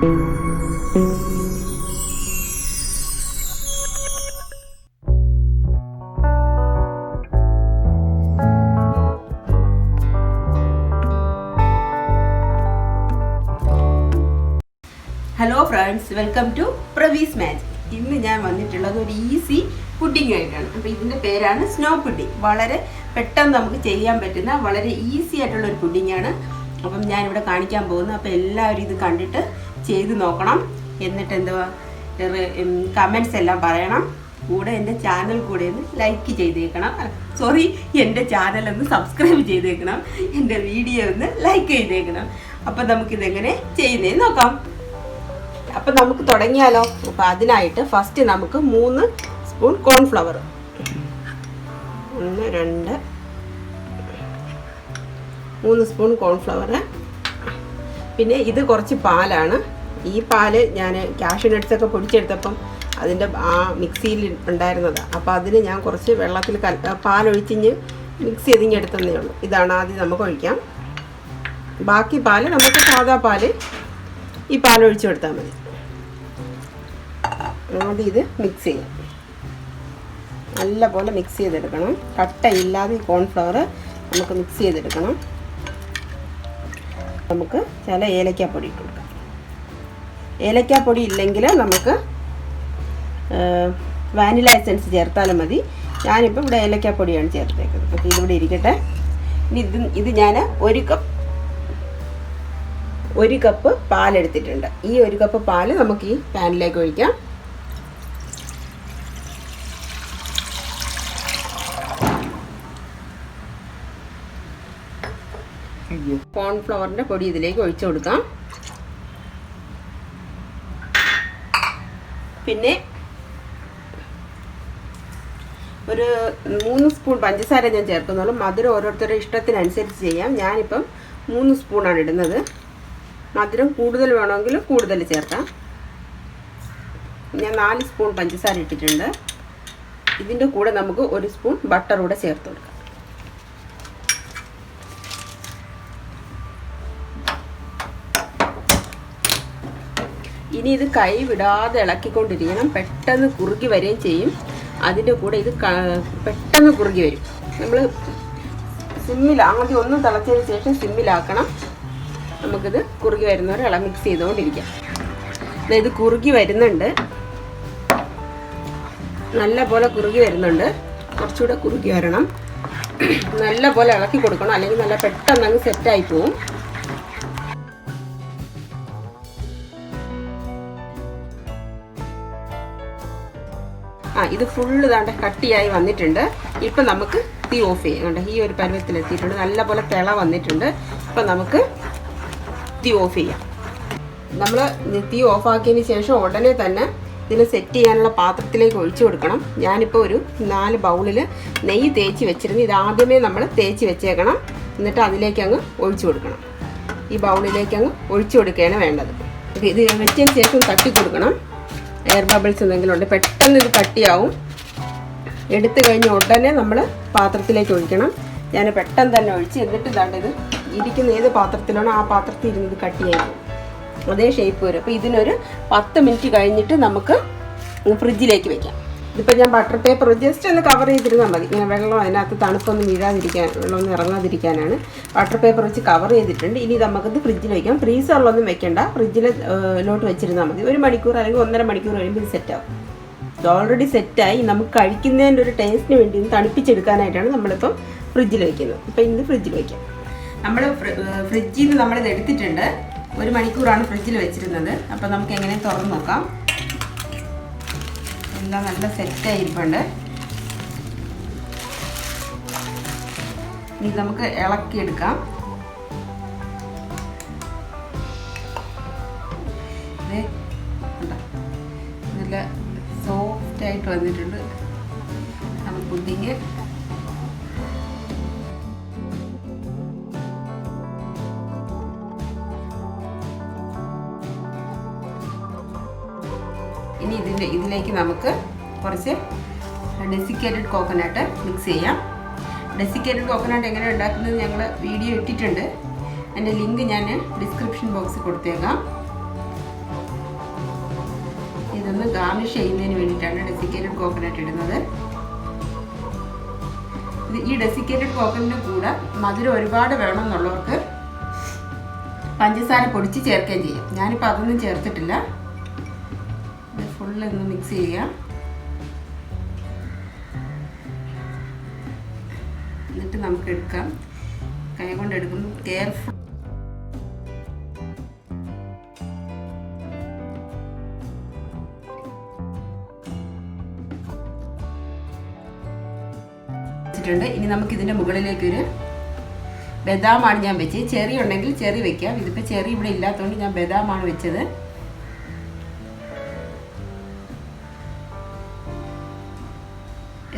Hello friends, welcome to PravisMagic. ഇന്ന് ഞാൻ വന്നിട്ടുള്ളത് ഒരു ഈസി പുഡിംഗ് ആയിട്ടാണ്. അപ്പോൾ ഇതിൻ്റെ പേരാണ് സ്നോ പുഡിംഗ്. വളരെ പെട്ടെന്ന് നമുക്ക് ചെയ്യാൻ പറ്റുന്ന വളരെ ഈസി ആയിട്ടുള്ള ഒരു പുഡിംഗാണ്. അപ്പം ഞാനിവിടെ കാണിക്കാൻ പോകുന്നു. അപ്പോൾ എല്ലാവരും ഇത് കണ്ടിട്ട് ചെയ്ത് നോക്കണം. എന്നിട്ട് എന്തുവാ കമൻറ്റ്സ് എല്ലാം പറയണം. കൂടെ എൻ്റെ ചാനൽ കൂടെ ഒന്ന് ലൈക്ക് ചെയ്തേക്കണം. എൻ്റെ ചാനൽ ഒന്ന് സബ്സ്ക്രൈബ് ചെയ്തേക്കണം. എൻ്റെ വീഡിയോ ഒന്ന് ലൈക്ക് ചെയ്തേക്കണം. അപ്പം നമുക്കിതെങ്ങനെ ചെയ്യുന്നതെന്ന് നോക്കാം. അപ്പം നമുക്ക് തുടങ്ങിയാലോ. അപ്പോൾ അതിനായിട്ട് ഫസ്റ്റ് നമുക്ക് 3 സ്പൂൺ കോൺഫ്ലവർ, 1 2 3 സ്പൂൺ കോൺഫ്ലവർ. പിന്നെ ഇത് കുറച്ച് പാലാണ്. ഈ പാല് ഞാൻ കാഷ്യൂ നട്ട്സൊക്കെ പൊടിച്ചെടുത്തപ്പം അതിൻ്റെ ആ മിക്സിയിൽ ഉണ്ടായിരുന്നതാണ്. അപ്പോൾ അതിന് ഞാൻ കുറച്ച് വെള്ളത്തിൽ പാലൊഴിച്ചിഞ്ഞ് മിക്സ് ചെയ്തിങ്ങെടുത്തതേ ഉള്ളൂ. ഇതാണ് ആദ്യം നമുക്ക് ഒഴിക്കാം. ബാക്കി പാല് നമുക്ക് സാധാ പാല് ഈ പാലൊഴിച്ച് കൊടുത്താൽ മതി. ആദ്യം ഇത് മിക്സ് ചെയ്യാം. നല്ലപോലെ മിക്സ് ചെയ്തെടുക്കണം. കട്ടയില്ലാതെ ഈ കോൺഫ്ലവർ നമുക്ക് മിക്സ് ചെയ്തെടുക്കണം. നമുക്ക് ചില ഏലക്കാപ്പൊടി ഇട്ട് കൊടുക്കാം. ഏലക്കാപ്പൊടി ഇല്ലെങ്കിൽ നമുക്ക് വാനില എസൻസ് ചേർത്താലും മതി. ഞാനിപ്പോൾ ഇവിടെ ഏലക്കാപ്പൊടിയാണ് ചേർത്തേക്കുന്നത്. അപ്പോൾ ഇതിവിടെ ഇരിക്കട്ടെ. ഇനി ഇത് ഞാൻ 1 കപ്പ് പാലെടുത്തിട്ടുണ്ട്. ഈ 1 കപ്പ് പാല് നമുക്ക് ഈ പാനിലേക്ക് ഒഴിക്കാം. കോൺഫ്ലവറിൻ്റെ പൊടി ഇതിലേക്ക് ഒഴിച്ചു കൊടുക്കാം. പിന്നെ ഒരു 3 സ്പൂൺ പഞ്ചസാര ഞാൻ ചേർക്കുന്നുള്ളൂ. മധുരം ഓരോരുത്തരുടെ ഇഷ്ടത്തിനനുസരിച്ച് ചെയ്യാം. ഞാനിപ്പം 3 സ്പൂണാണ് ഇടുന്നത്. മധുരം കൂടുതൽ വേണമെങ്കിൽ കൂടുതൽ ചേർക്കാം. ഞാൻ 4 സ്പൂൺ പഞ്ചസാര ഇട്ടിട്ടുണ്ട്. ഇതിൻ്റെ കൂടെ നമുക്ക് 1 സ്പൂൺ ബട്ടർ കൂടെ ചേർത്ത് കൊടുക്കാം. ഇനി ഇത് കൈ വിടാതെ ഇളക്കിക്കൊണ്ടിരിക്കണം. പെട്ടെന്ന് കുറുകി വരികയും ചെയ്യും. അതിൻ്റെ കൂടെ ഇത് പെട്ടെന്ന് കുറുകി വരും. നമ്മൾ ആദ്യം ഒന്ന് തിളച്ചതിന് ശേഷം സിമ്മിലാക്കണം. നമുക്കിത് കുറുകി വരുന്നവരെ മിക്സ് ചെയ്തുകൊണ്ടിരിക്കാം. ഇത് കുറുകി വരുന്നുണ്ട്. നല്ല പോലെ കുറുകി വരുന്നുണ്ട്. കുറച്ചുകൂടെ കുറുകി വരണം. നല്ല പോലെ ഇളക്കി കൊടുക്കണം, അല്ലെങ്കിൽ നല്ല പെട്ടെന്ന് അങ്ങ് സെറ്റായി പോവും. ഇത് ഫുള്ള് താണ്ട കട്ടിയായി വന്നിട്ടുണ്ട്. ഇപ്പം നമുക്ക് തീ ഓഫ് ചെയ്യാം. ഈ ഒരു പരുവത്തിലെത്തിയിട്ടുണ്ട്. നല്ലപോലെ തിള വന്നിട്ടുണ്ട്. ഇപ്പം നമുക്ക് തീ ഓഫ് ചെയ്യാം. നമ്മൾ തീ ഓഫാക്കിയതിന് ശേഷം ഉടനെ തന്നെ ഇതിന് സെറ്റ് ചെയ്യാനുള്ള പാത്രത്തിലേക്ക് ഒഴിച്ചു കൊടുക്കണം. ഞാനിപ്പോൾ ഒരു 4 ബൗളിൽ നെയ്യ് തേച്ച് വെച്ചിരുന്നു. ഇത് ആദ്യമേ നമ്മൾ തേച്ച് വെച്ചേക്കണം. എന്നിട്ട് അതിലേക്ക് അങ്ങ് ഒഴിച്ചു കൊടുക്കണം. ഈ ബൗളിലേക്ക് അങ്ങ് ഒഴിച്ചു കൊടുക്കുകയാണ് വേണ്ടത്. ഇത് വെച്ചതിന് ശേഷം തട്ടി കൊടുക്കണം. എയർ ബബിൾസ് എന്തെങ്കിലും ഉണ്ട്, പെട്ടെന്ന് ഇത് കട്ടിയാവും. എടുത്തു കഴിഞ്ഞ് ഉടനെ നമ്മൾ പാത്രത്തിലേക്ക് ഒഴിക്കണം. ഞാൻ പെട്ടെന്ന് തന്നെ ഒഴിച്ച് എന്നിട്ട് ഇത് ഇരിക്കുന്ന ഏത് പാത്രത്തിലാണോ ആ പാത്രത്തിൽ ഇരുന്നത് കട്ടിയായി അതേ ഷേപ്പ് വരും. അപ്പോൾ ഇതിനൊരു 10 മിനിറ്റ് കഴിഞ്ഞിട്ട് നമുക്ക് ഫ്രിഡ്ജിലേക്ക് വെക്കാം. ഇതിപ്പോൾ ഞാൻ ബട്ടർ പേപ്പർ ജസ്റ്റ് ഒന്ന് കവർ ചെയ്തിരുന്നാൽ മതി. ഇങ്ങനെ വെള്ളം അതിനകത്ത് തണുപ്പൊന്നും വീഴാതിരിക്കാൻ, വെള്ളമൊന്നും ഇറങ്ങാതിരിക്കാനാണ് ബട്ടർ പേപ്പർ വെച്ച് കവർ ചെയ്തിട്ടുണ്ട്. ഇനി നമുക്കിത് ഫ്രിഡ്ജിൽ വയ്ക്കാം. ഫ്രീസറിലൊന്നും വെക്കേണ്ട, ഫ്രിഡ്ജിലോട്ട് വെച്ചിരുന്നാൽ മതി. 1 മണിക്കൂർ അല്ലെങ്കിൽ 1.5 മണിക്കൂർ കഴിയുമ്പോൾ ഇത് സെറ്റാവും. ഇത് ഓൾറെഡി സെറ്റായി. നമുക്ക് കഴിക്കുന്നതിൻ്റെ ഒരു ടേസ്റ്റിന് വേണ്ടി ഇത് തണുപ്പിച്ചെടുക്കാനായിട്ടാണ് നമ്മളിപ്പം ഫ്രിഡ്ജിൽ വയ്ക്കുന്നത്. ഇപ്പം ഇത് ഫ്രിഡ്ജിൽ വയ്ക്കാം. നമ്മൾ ഫ്രിഡ്ജിൽ നിന്ന് നമ്മളിത് എടുത്തിട്ടുണ്ട്. 1 മണിക്കൂറാണ് ഫ്രിഡ്ജിൽ വെച്ചിരുന്നത്. അപ്പോൾ നമുക്ക് എങ്ങനെ തുറന്ന് നോക്കാം. എല്ലാം നല്ല സെറ്റായിരിപ്പുണ്ട്. ഇനി നമുക്ക് ഇളക്കിയെടുക്കാം. നല്ല സോഫ്റ്റായിട്ട് വന്നിട്ടുണ്ട് നമ്മുടെ പുഡിങ്. ഇനി ഇതിലേക്ക് നമുക്ക് കുറച്ച് ഡെസിക്കേറ്റഡ് കോക്കനട്ട് മിക്സ് ചെയ്യാം. ഡെസിക്കേറ്റഡ് കോക്കനട്ട് എങ്ങനെ ഉണ്ടാക്കുന്നത് ഞങ്ങൾ വീഡിയോ ഇട്ടിട്ടുണ്ട്. അതിൻ്റെ ലിങ്ക് ഞാൻ ഡിസ്ക്രിപ്ഷൻ ബോക്സിൽ കൊടുത്തേക്കാം. ഇതൊന്ന് ഗാർണിഷ് ചെയ്യുന്നതിന് വേണ്ടിയിട്ടാണ് ഡെസിക്കേറ്റഡ് കോക്കനട്ട് ഇടുന്നത്. ഈ ഡെസിക്കേറ്റഡ് കോക്കനറ്റിൻ്റെ കൂടെ മധുരം ഒരുപാട് വേണമെന്നുള്ളവർക്ക് പഞ്ചസാര പൊടിച്ച് ചേർക്കുകയും ചെയ്യാം. ഞാനിപ്പോൾ അതൊന്നും ചേർത്തിട്ടില്ല. ഇത് ഫുള്ള് ഒന്ന് മിക്സ് ചെയ്യുക. എന്നിട്ട് നമുക്ക് എടുക്കാം. കൈ കൊണ്ട് എടുക്കുമ്പോൾ കെയർഫുൾ ണ്ട്. ഇനി നമുക്ക് ഇതിൻ്റെ മുകളിലേക്കൊരു ബദാമാണ് ഞാൻ വെച്ചത്. ചെറി ഉണ്ടെങ്കിൽ ചെറി വെക്കാം. ഇതിപ്പോൾ ചെറി ഇവിടെ ഇല്ലാത്തതുകൊണ്ട് ഞാൻ ബദാമാണ് വെച്ചത്.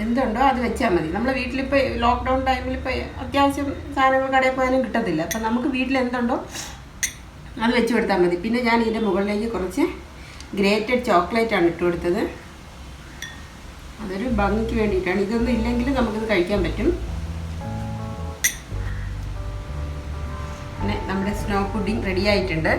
എന്തുണ്ടോ അത് വെച്ചാൽ മതി. നമ്മുടെ വീട്ടിലിപ്പോൾ ലോക്ക്ഡൗൺ ടൈമിൽ ഇപ്പോൾ അത്യാവശ്യം സാധനങ്ങൾ കടയിൽ പോയാലും കിട്ടത്തില്ല. അപ്പം നമുക്ക് വീട്ടിൽ എന്തുണ്ടോ അത് വെച്ച് കൊടുത്താൽ മതി. പിന്നെ ഞാൻ ഇതിൻ്റെ മുകളിലേക്ക് കുറച്ച് ഗ്രേറ്റഡ് ചോക്ലേറ്റ് ആണ് ഇട്ട് കൊടുത്തത്. അതൊരു ഭംഗിക്ക് വേണ്ടിയിട്ടാണ്. ഇതൊന്നും ഇല്ലെങ്കിൽ നമുക്കിത് കഴിക്കാൻ പറ്റും. പിന്നെ നമ്മുടെ സ്നോ പുഡിംഗ് റെഡി ആയിട്ടുണ്ട്.